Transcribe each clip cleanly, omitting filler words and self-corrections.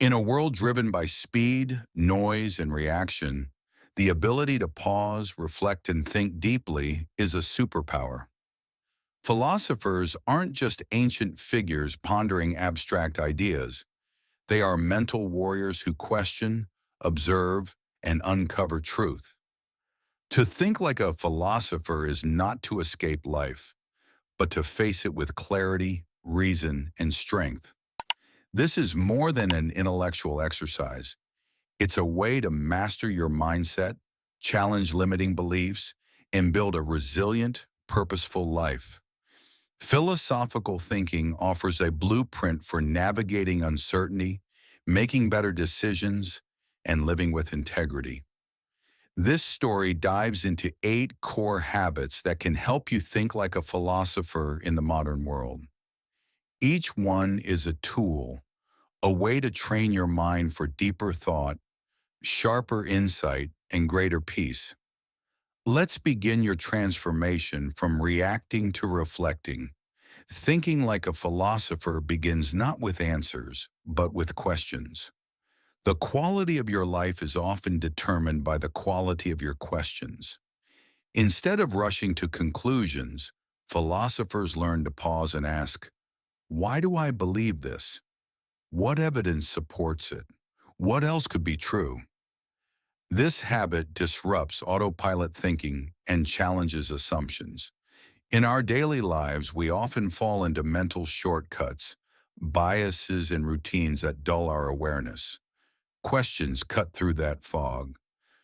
In a world driven by speed, noise, and reaction, the ability to pause, reflect, and think deeply is a superpower. Philosophers aren't just ancient figures pondering abstract ideas. They are mental warriors who question, observe, and uncover truth. To think like a philosopher is not to escape life, but to face it with clarity, reason, and strength. This is more than an intellectual exercise. It's a way to master your mindset, challenge limiting beliefs, and build a resilient, purposeful life. Philosophical thinking offers a blueprint for navigating uncertainty, making better decisions, and living with integrity. This story dives into 8 core habits that can help you think like a philosopher in the modern world. Each one is a tool, a way to train your mind for deeper thought, sharper insight, and greater peace. Let's begin your transformation from reacting to reflecting. Thinking like a philosopher begins not with answers, but with questions. The quality of your life is often determined by the quality of your questions. Instead of rushing to conclusions, philosophers learn to pause and ask, why do I believe this? What evidence supports it? What else could be true? This habit disrupts autopilot thinking and challenges assumptions. In our daily lives, we often fall into mental shortcuts, biases, and routines that dull our awareness. Questions cut through that fog.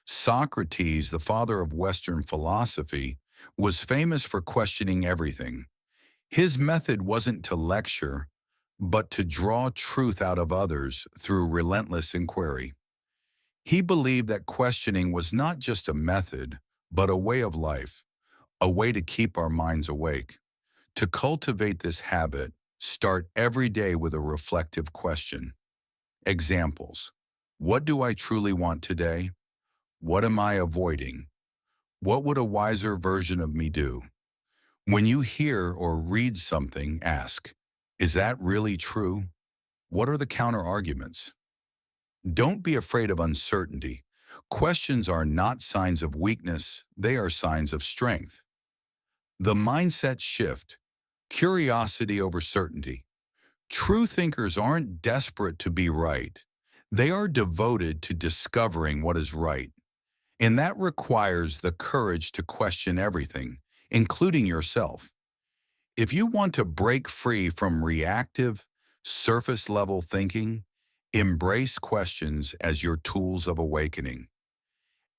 Socrates, the father of Western philosophy, was famous for questioning everything. His method wasn't to lecture, but to draw truth out of others through relentless inquiry. He believed that questioning was not just a method, but a way of life, a way to keep our minds awake. To cultivate this habit, start every day with a reflective question. Examples. What do I truly want today? What am I avoiding? What would a wiser version of me do? When you hear or read something, ask, is that really true? What are the counter arguments? Don't be afraid of uncertainty. Questions are not signs of weakness, they are signs of strength. The mindset shift, curiosity over certainty. True thinkers aren't desperate to be right. They are devoted to discovering what is right. And that requires the courage to question everything, including yourself. If you want to break free from reactive, surface-level thinking, embrace questions as your tools of awakening.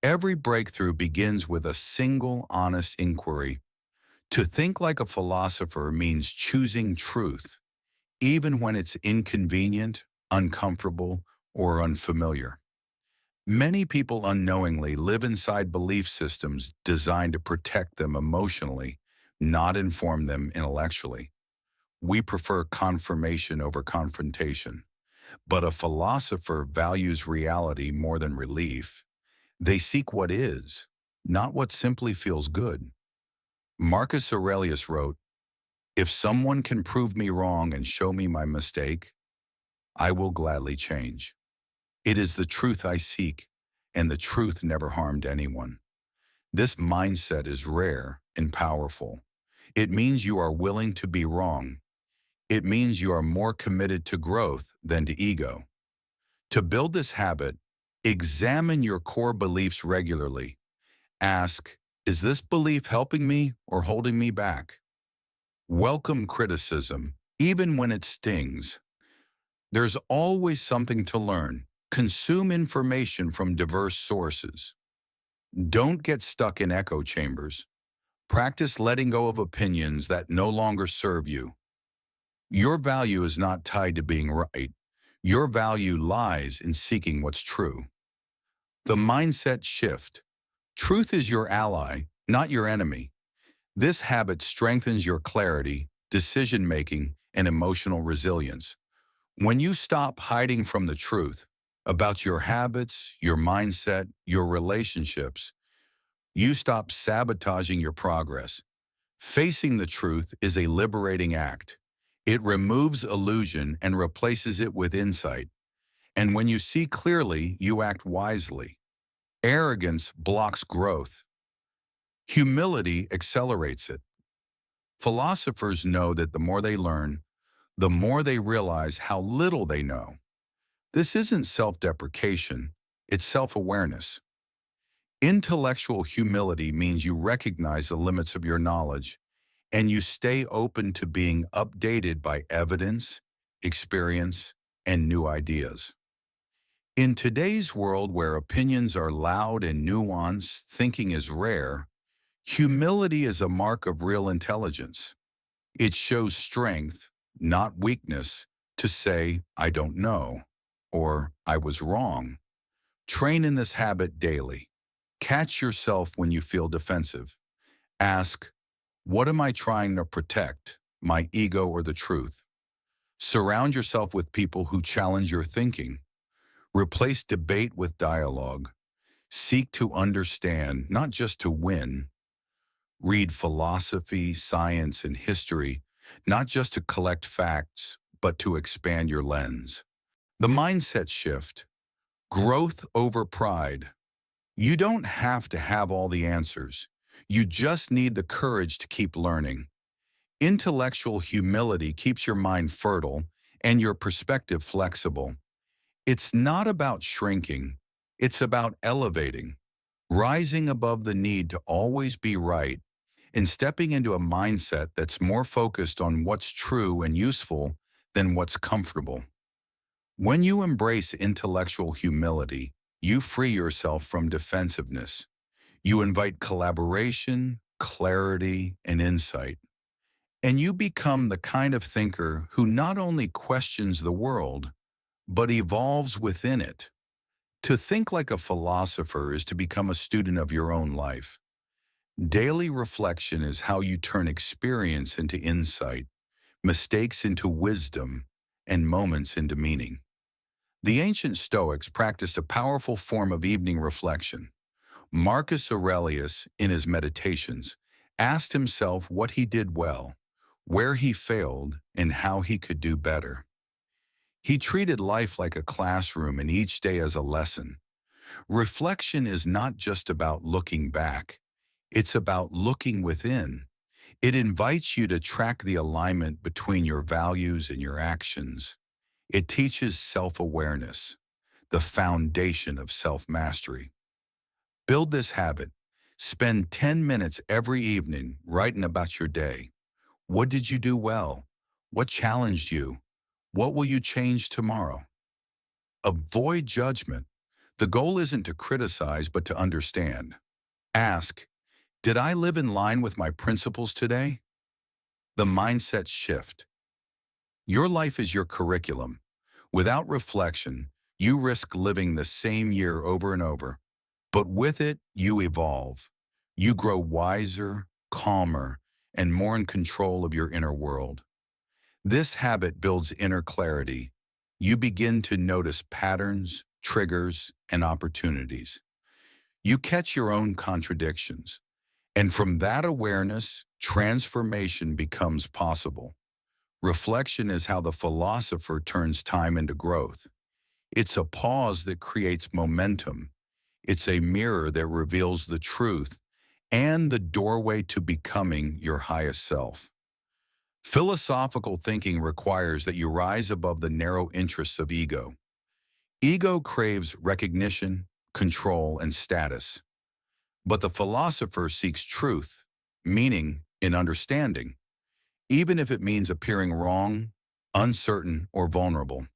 Every breakthrough begins with a single honest inquiry. To think like a philosopher means choosing truth, even when it's inconvenient, uncomfortable, or unfamiliar. Many people unknowingly live inside belief systems designed to protect them emotionally, not inform them intellectually. We prefer confirmation over confrontation. But a philosopher values reality more than relief. They seek what is, not what simply feels good. Marcus Aurelius wrote, if someone can prove me wrong and show me my mistake, I will gladly change. It is the truth I seek, and the truth never harmed anyone. This mindset is rare and powerful. It means you are willing to be wrong. It means you are more committed to growth than to ego. To build this habit, examine your core beliefs regularly. Ask, is this belief helping me or holding me back? Welcome criticism, even when it stings. There's always something to learn. Consume information from diverse sources. Don't get stuck in echo chambers. Practice letting go of opinions that no longer serve you. Your value is not tied to being right. Your value lies in seeking what's true. The mindset shift. Truth is your ally, not your enemy. This habit strengthens your clarity, decision-making, and emotional resilience. When you stop hiding from the truth about your habits, your mindset, your relationships, you stop sabotaging your progress. Facing the truth is a liberating act. It removes illusion and replaces it with insight. And when you see clearly, you act wisely. Arrogance blocks growth. Humility accelerates it. Philosophers know that the more they learn, the more they realize how little they know. This isn't self-deprecation, it's self-awareness. Intellectual humility means you recognize the limits of your knowledge and you stay open to being updated by evidence, experience, and new ideas. In today's world where opinions are loud and nuanced, thinking is rare, humility is a mark of real intelligence. It shows strength, not weakness, to say, I don't know, or I was wrong. Train in this habit daily. Catch yourself when you feel defensive. Ask, what am I trying to protect, my ego or the truth? Surround yourself with people who challenge your thinking. Replace debate with dialogue. Seek to understand, not just to win. Read philosophy, science, and history, not just to collect facts, but to expand your lens. The mindset shift. Growth over pride. You don't have to have all the answers. You just need the courage to keep learning. Intellectual humility keeps your mind fertile and your perspective flexible. It's not about shrinking, it's about elevating, rising above the need to always be right, and stepping into a mindset that's more focused on what's true and useful than what's comfortable. When you embrace intellectual humility, you free yourself from defensiveness. You invite collaboration, clarity, and insight. And you become the kind of thinker who not only questions the world, but evolves within it. To think like a philosopher is to become a student of your own life. Daily reflection is how you turn experience into insight, mistakes into wisdom, and moments into meaning. The ancient Stoics practiced a powerful form of evening reflection. Marcus Aurelius, in his Meditations, asked himself what he did well, where he failed, and how he could do better. He treated life like a classroom and each day as a lesson. Reflection is not just about looking back, it's about looking within. It invites you to track the alignment between your values and your actions. It teaches self-awareness, the foundation of self-mastery. Build this habit. Spend 10 minutes every evening writing about your day. What did you do well? What challenged you? What will you change tomorrow? Avoid judgment. The goal isn't to criticize, but to understand. Ask, did I live in line with my principles today? The mindset shift. Your life is your curriculum. Without reflection, you risk living the same year over and over. But with it, you evolve. You grow wiser, calmer, and more in control of your inner world. This habit builds inner clarity. You begin to notice patterns, triggers, and opportunities. You catch your own contradictions. And from that awareness, transformation becomes possible. Reflection is how the philosopher turns time into growth. It's a pause that creates momentum. It's a mirror that reveals the truth and the doorway to becoming your highest self. Philosophical thinking requires that you rise above the narrow interests of ego. Ego craves recognition, control, and status. But the philosopher seeks truth, meaning, and understanding, even if it means appearing wrong, uncertain, or vulnerable.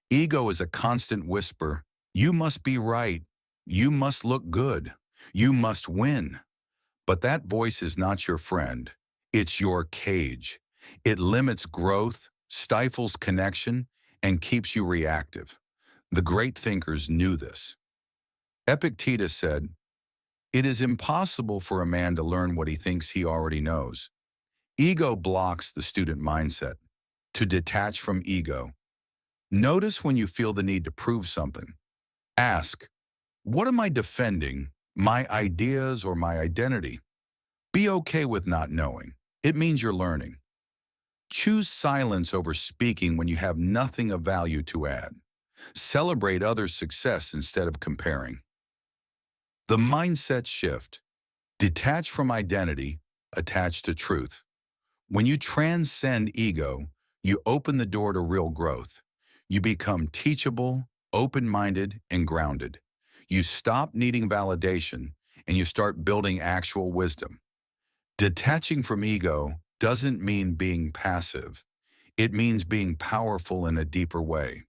Ego is a constant whisper, you must be right, you must look good, you must win. But that voice is not your friend, it's your cage. It limits growth, stifles connection, and keeps you reactive. The great thinkers knew this. Epictetus said, "It is impossible for a man to learn what he thinks he already knows." Ego blocks the student mindset. To detach from ego. Notice when you feel the need to prove something. Ask, what am I defending, my ideas or my identity? Be okay with not knowing. It means you're learning. Choose silence over speaking when you have nothing of value to add. Celebrate others' success instead of comparing. The mindset shift. Detach from identity, attach to truth. When you transcend ego, you open the door to real growth. You become teachable, open-minded, and grounded. You stop needing validation, and you start building actual wisdom. Detaching from ego doesn't mean being passive. It means being powerful in a deeper way.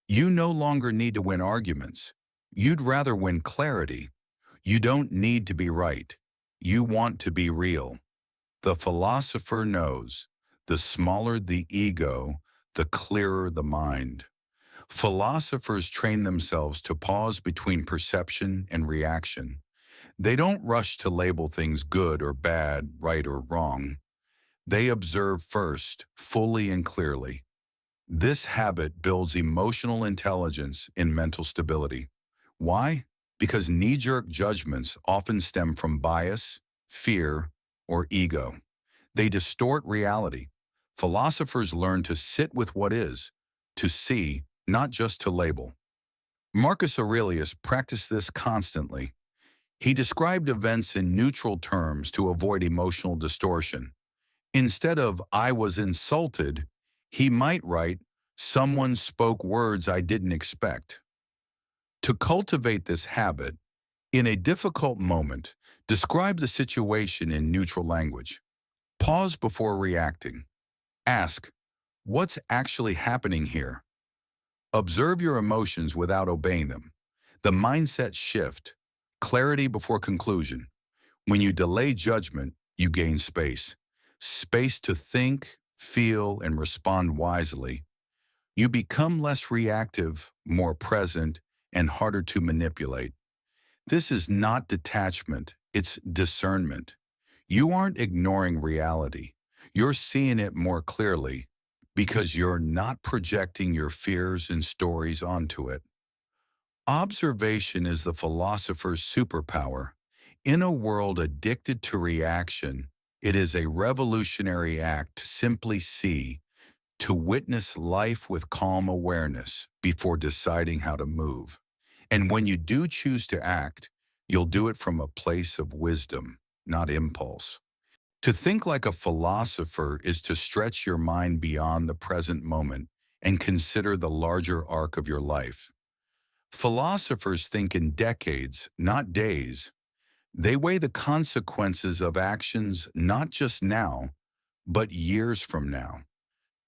You no longer need to win arguments. You'd rather win clarity. You don't need to be right. You want to be real. The philosopher knows, the smaller the ego, the clearer the mind. Philosophers train themselves to pause between perception and reaction. They don't rush to label things good or bad, right or wrong. They observe first, fully and clearly. This habit builds emotional intelligence and mental stability. Why? Because knee-jerk judgments often stem from bias, fear, or ego. They distort reality. Philosophers learn to sit with what is, to see, not just to label. Marcus Aurelius practiced this constantly. He described events in neutral terms to avoid emotional distortion. Instead of, I was insulted, he might write, someone spoke words I didn't expect. To cultivate this habit, in a difficult moment, describe the situation in neutral language. Pause before reacting. Ask, what's actually happening here? Observe your emotions without obeying them. The mindset shift. Clarity before conclusion. When you delay judgment, you gain space. Space to think, feel, and respond wisely. You become less reactive, more present, and harder to manipulate. This is not detachment, it's discernment. You aren't ignoring reality. You're seeing it more clearly because you're not projecting your fears and stories onto it. Observation is the philosopher's superpower. In a world addicted to reaction, it is a revolutionary act to simply see, to witness life with calm awareness before deciding how to move. And when you do choose to act, you'll do it from a place of wisdom, not impulse. To think like a philosopher is to stretch your mind beyond the present moment and consider the larger arc of your life. Philosophers think in decades, not days. They weigh the consequences of actions not just now, but years from now.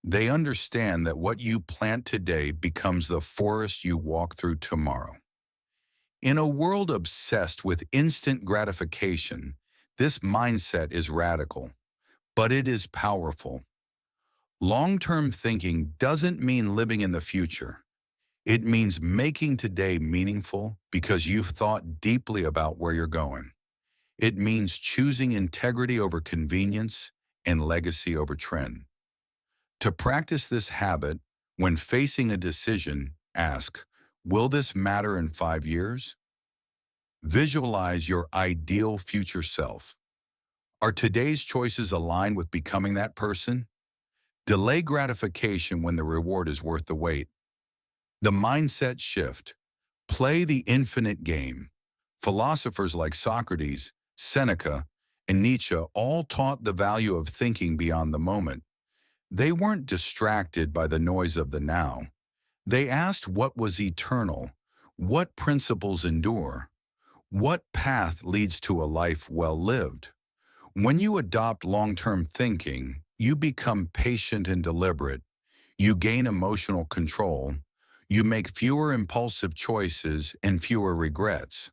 They understand that what you plant today becomes the forest you walk through tomorrow. In a world obsessed with instant gratification, this mindset is radical, but it is powerful. Long-term thinking doesn't mean living in the future. It means making today meaningful because you've thought deeply about where you're going. It means choosing integrity over convenience and legacy over trend. To practice this habit, when facing a decision, ask, will this matter in 5 years? Visualize your ideal future self. Are today's choices aligned with becoming that person? Delay gratification when the reward is worth the wait. The mindset shift. Play the infinite game. Philosophers like Socrates, Seneca, and Nietzsche all taught the value of thinking beyond the moment. They weren't distracted by the noise of the now. They asked what was eternal, what principles endure, what path leads to a life well lived. When you adopt long-term thinking, you become patient and deliberate. You gain emotional control. You make fewer impulsive choices and fewer regrets.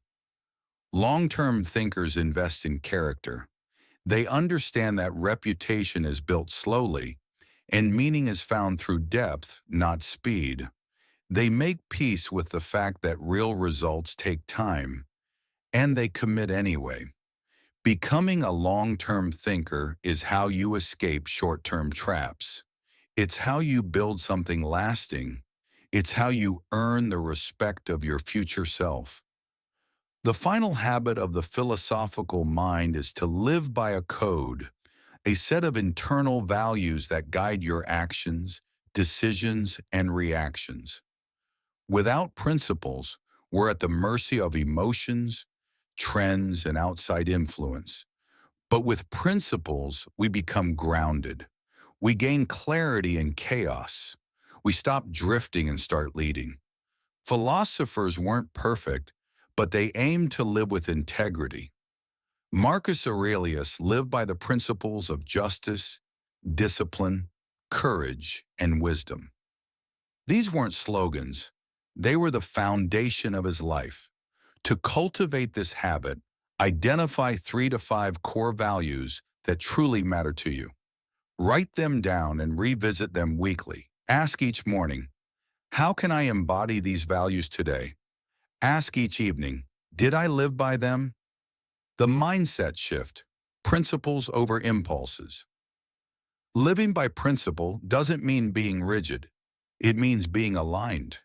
Long-term thinkers invest in character. They understand that reputation is built slowly, and meaning is found through depth, not speed. They make peace with the fact that real results take time, and they commit anyway. Becoming a long-term thinker is how you escape short-term traps. It's how you build something lasting. It's how you earn the respect of your future self. The final habit of the philosophical mind is to live by a code, a set of internal values that guide your actions, decisions, and reactions. Without principles, we're at the mercy of emotions, trends, and outside influence. But with principles, we become grounded. We gain clarity in chaos. We stop drifting and start leading. Philosophers weren't perfect, but they aimed to live with integrity. Marcus Aurelius lived by the principles of justice, discipline, courage, and wisdom. These weren't slogans. They were the foundation of his life. To cultivate this habit, identify 3 to 5 core values that truly matter to you. Write them down and revisit them weekly. Ask each morning, how can I embody these values today? Ask each evening, did I live by them? The mindset shift, principles over impulses. Living by principle doesn't mean being rigid. It means being aligned.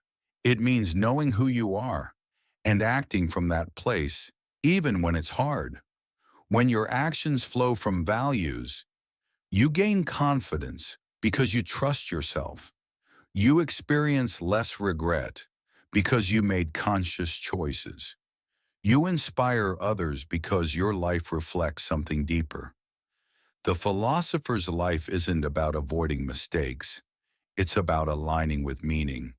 It means knowing who you are and acting from that place, even when it's hard. When your actions flow from values, you gain confidence because you trust yourself. You experience less regret because you made conscious choices. You inspire others because your life reflects something deeper. The philosopher's life isn't about avoiding mistakes. It's about aligning with meaning.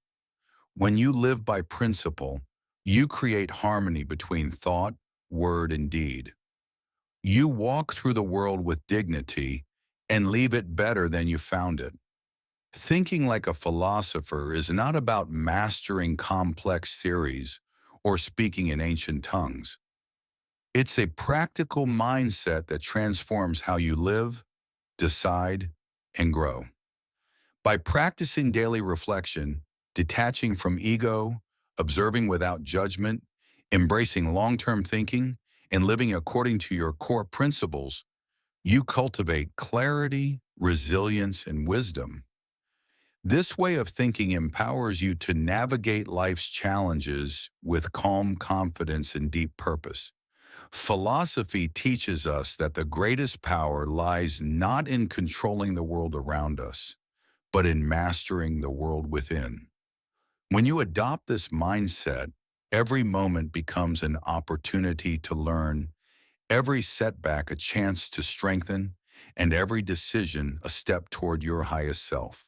When you live by principle, you create harmony between thought, word, and deed. You walk through the world with dignity and leave it better than you found it. Thinking like a philosopher is not about mastering complex theories or speaking in ancient tongues. It's a practical mindset that transforms how you live, decide, and grow. By practicing daily reflection, detaching from ego, observing without judgment, embracing long-term thinking, and living according to your core principles, you cultivate clarity, resilience, and wisdom. This way of thinking empowers you to navigate life's challenges with calm confidence and deep purpose. Philosophy teaches us that the greatest power lies not in controlling the world around us, but in mastering the world within. When you adopt this mindset, every moment becomes an opportunity to learn, every setback a chance to strengthen, and every decision a step toward your highest self.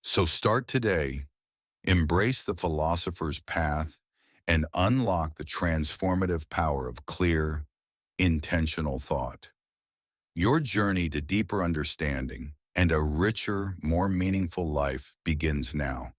So start today, embrace the philosopher's path, and unlock the transformative power of clear, intentional thought. Your journey to deeper understanding and a richer, more meaningful life begins now.